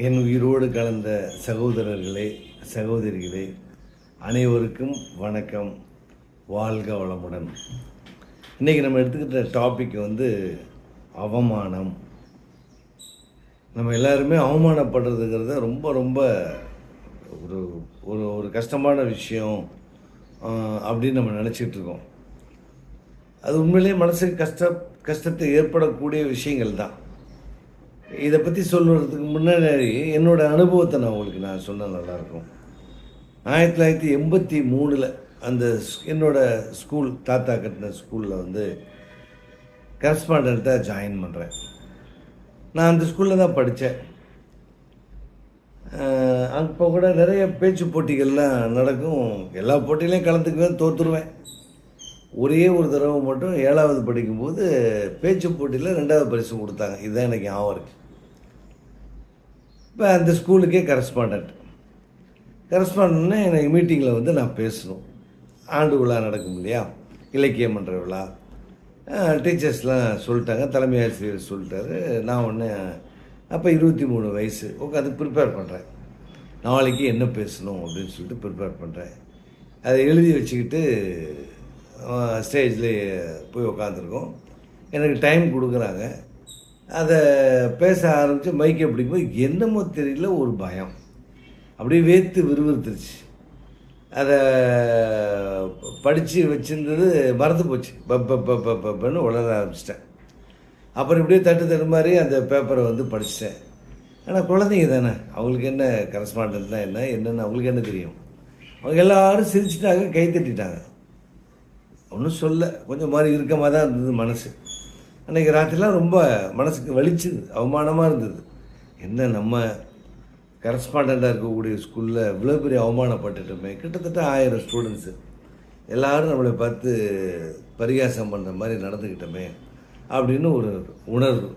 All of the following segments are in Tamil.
என் உயிரோடு கலந்த சகோதரர்களே, சகோதரிகளே, அனைவருக்கும் வணக்கம். வாழ்க வளமுடன். இன்றைக்கி நம்ம எடுத்துக்கிட்ட டாபிக் அவமானம். நம்ம எல்லாருமே அவமானப்படுறதுங்கிறத ரொம்ப ரொம்ப ஒரு ஒரு ஒரு கஷ்டமான விஷயம் அப்படின்னு நம்ம நினச்சிட்ருக்கோம். அது உண்மையிலேயே மனசுக்கு கஷ்டத்தை ஏற்படக்கூடிய விஷயங்கள் தான். இதை பற்றி சொல்லுறதுக்கு முன்னாடி என்னோடய அனுபவத்தை நான் சொன்னால் நல்லாயிருக்கும். 1983 அந்த என்னோடய ஸ்கூல், தாத்தா கட்டின ஸ்கூலில் கரஸ்பாண்டண்ட்டாக ஜாயின் பண்ணுறேன். நான் அந்த ஸ்கூலில் தான் படித்தேன். அப்போ கூட நிறைய பேச்சு போட்டிகள்லாம் நடக்கும். எல்லா போட்டியிலையும் கலந்துக்குவேன், தோற்றுருவேன். ஒரே ஒரு தடவை மட்டும் 7வது படிக்கும்போது பேச்சு போட்டியில் 2வது பரிசு கொடுத்தாங்க. இதுதான் எனக்கு ஞாபகம் இருக்குது. இப்போ அந்த ஸ்கூலுக்கே கரஸ்பாண்டன்ட்னா எனக்கு மீட்டிங்கில் நான் பேசணும். ஆண்டு விழா நடக்கும் இல்லையா, இலக்கிய மன்ற விழா. டீச்சர்ஸ்லாம் சொல்லிட்டாங்க, தலைமை ஆசிரியர் சொல்லிட்டாரு. நான் அப்போ 23 வயசு உட்காந்து ப்ரிப்பேர் பண்ணுறேன். நாளைக்கு என்ன பேசணும் அப்படின்னு சொல்லிட்டு ப்ரிப்பேர் பண்ணுறேன். அதை எழுதி வச்சுக்கிட்டு ஸ்டேஜில் போய் உட்காந்துருக்கோம். எனக்கு டைம் கொடுக்குறாங்க. அதை பேச ஆரம்பித்து மைக்கை பிடிக்கும்போது என்னமோ தெரியல, ஒரு பயம் அப்படியே வேர்த்து விறுவிறுத்துருச்சு. அதை படித்து வச்சுருந்தது மறந்து போச்சு. பப்பன்னு உளர ஆரம்பிச்சிட்டேன். அப்புறம் இப்படியே தட்டு மாதிரி அந்த பேப்பரை படிச்சிட்டேன். ஆனால் குழந்தைங்க தானே, அவங்களுக்கு என்ன கரஸ்பாண்டன்ட்னா என்னென்னு அவங்களுக்கு என்ன தெரியும். அவங்க எல்லோரும் சிரிச்சிட்டாங்க, கை தட்டிட்டாங்க. ஒன்றும் சொல்ல, கொஞ்சம் மாதிரி இருக்கமாக தான் இருந்தது மனசு. அன்றைக்கி ராத்திரிலாம் ரொம்ப மனசுக்கு வலிச்சுது, அவமானமாக இருந்தது. என்ன நம்ம கரஸ்பாண்டண்ட்டாக இருக்கக்கூடிய ஸ்கூலில் இவ்வளோ பெரிய அவமானப்பட்டுட்டோமே. கிட்டத்தட்ட 1000 ஸ்டூடெண்ட்ஸு எல்லோரும் நம்மளை பார்த்து பரிகாசம் பண்ணுற மாதிரி நடந்துக்கிட்டோமே அப்படின்னு ஒரு உணர்வு.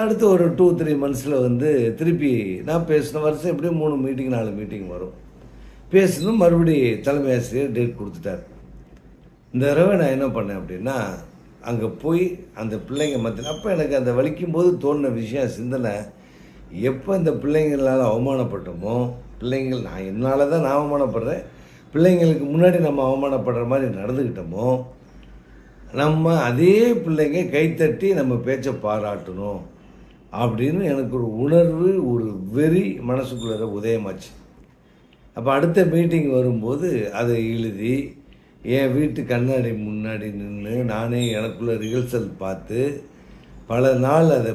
அடுத்து ஒரு 2-3 மந்த்ஸில் திருப்பி நான் பேசின வருஷம் எப்படியும் 3 மீட்டிங் 4 மீட்டிங் வரும். பேசணும், மறுபடி தலைமை ஆசிரியர் டேட் கொடுத்துட்டார். இந்த தடவை நான் என்ன பண்ணேன் அப்படின்னா, அங்கே போய் அந்த பிள்ளைங்க மத்தியில் அப்போ எனக்கு அந்த வலிக்கும்போது தோணின விஷயம், சிந்தனை, எப்போ இந்த பிள்ளைங்களால் அவமானப்பட்டோமோ, பிள்ளைங்கள் என்னால் தான் நான் அவமானப்படுறேன், பிள்ளைங்களுக்கு முன்னாடி நம்ம அவமானப்படுற மாதிரி நடந்துக்கிட்டோமோ, நம்ம அதே பிள்ளைங்க கைத்தட்டி நம்ம பேச்சை பாராட்டணும் அப்படின்னு எனக்கு ஒரு உணர்வு, ஒரு வெறி மனசுக்குள்ளே உதயமாச்சு. அப்போ அடுத்த மீட்டிங் வரும்போது அதை எழுதி என் வீட்டு கண்ணாடி முன்னாடி நின்று நானே எனக்குள்ள ரிஹர்சல் பார்த்து பல நாள் அதை